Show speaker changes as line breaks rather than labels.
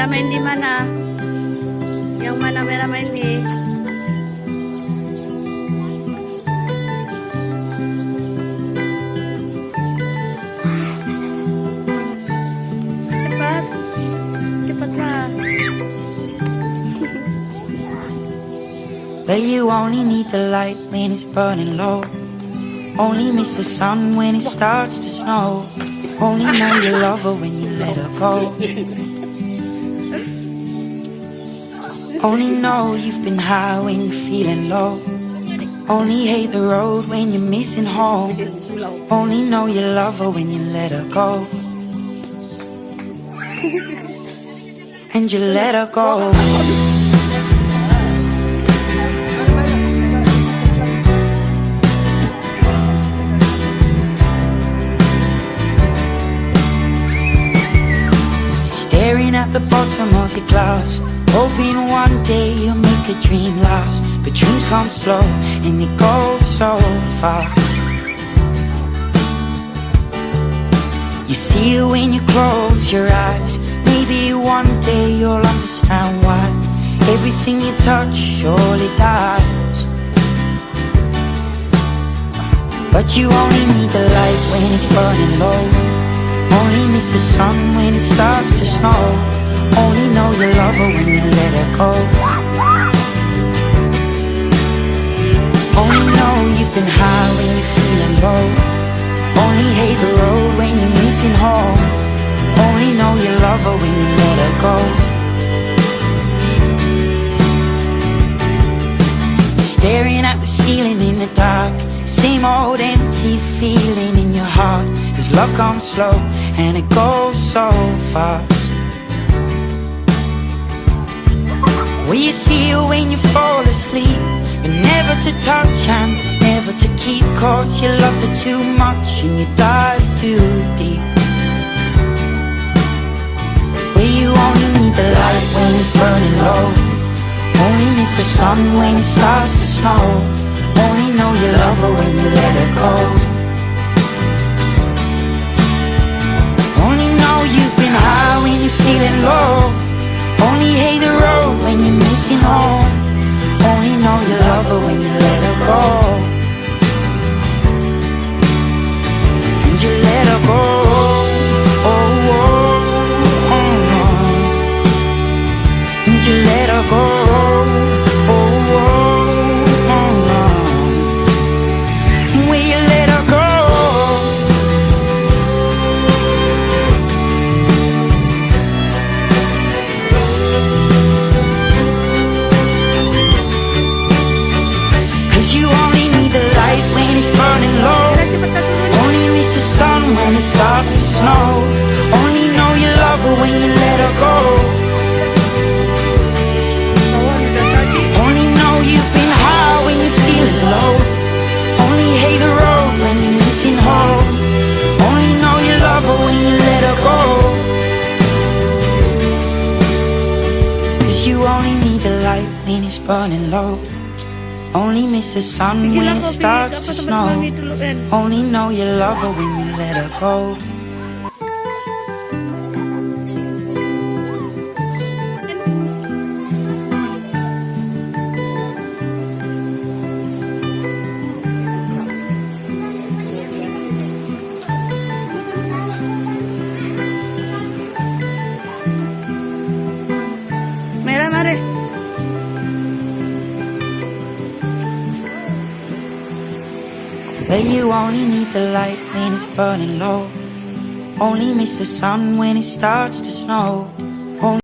main di mana? Yang mana merah main di? Cepat, cepatlah.
Well, you only need the light when it's burning low. Only miss the sun when it starts to snow. Only know you love her when you let her go. Only know you've been high when you're feeling low. Only hate the road when you're missing home. Only know you love her when you let her go. And you let her go. Staring at the bottom of your glass, hoping one day you'll make a dream last. But dreams come slow and they go so far. You see it when you close your eyes. Maybe one day you'll understand why everything you touch surely dies. But you only need the light when it's burning low. Only miss the sun when it starts to snow. Only know you love her when you let her go. Only know you've been high when you're feeling low. Only hate the road when you're missing home. Only know you love her when you let her go. Staring at the ceiling in the dark, same old empty feeling in your heart. 'Cause love comes slow and it goes so fast. Will you see her when you fall asleep, but never to touch and never to keep? 'Cause you loved her too much and you dive too deep. Well, you only need the light when it's burning low. Only miss the sun when it starts to snow. Only know you love her when you let her go. Only know you've been high when you're feeling low. Only hate the road when you're missing home. Only know you love her when you let her go. And you let her go. Oh, oh, oh, oh. And you let her go. Oh, oh, oh, oh. Will you let her go? You only need the light when it's burning low. Only miss the sun when it starts to snow. Only know you love her when you let her go. Only know you've been high when you're feeling low. Only hate the road when you're missing home. Only know you love her when you let her go. 'Cause you only need the light when it's burning low. Only miss the sun when it starts to snow. Only know you love her when you let her go.
Merah, mari.
Well, you only need the light when it's burning low. Only miss the sun when it starts to snow.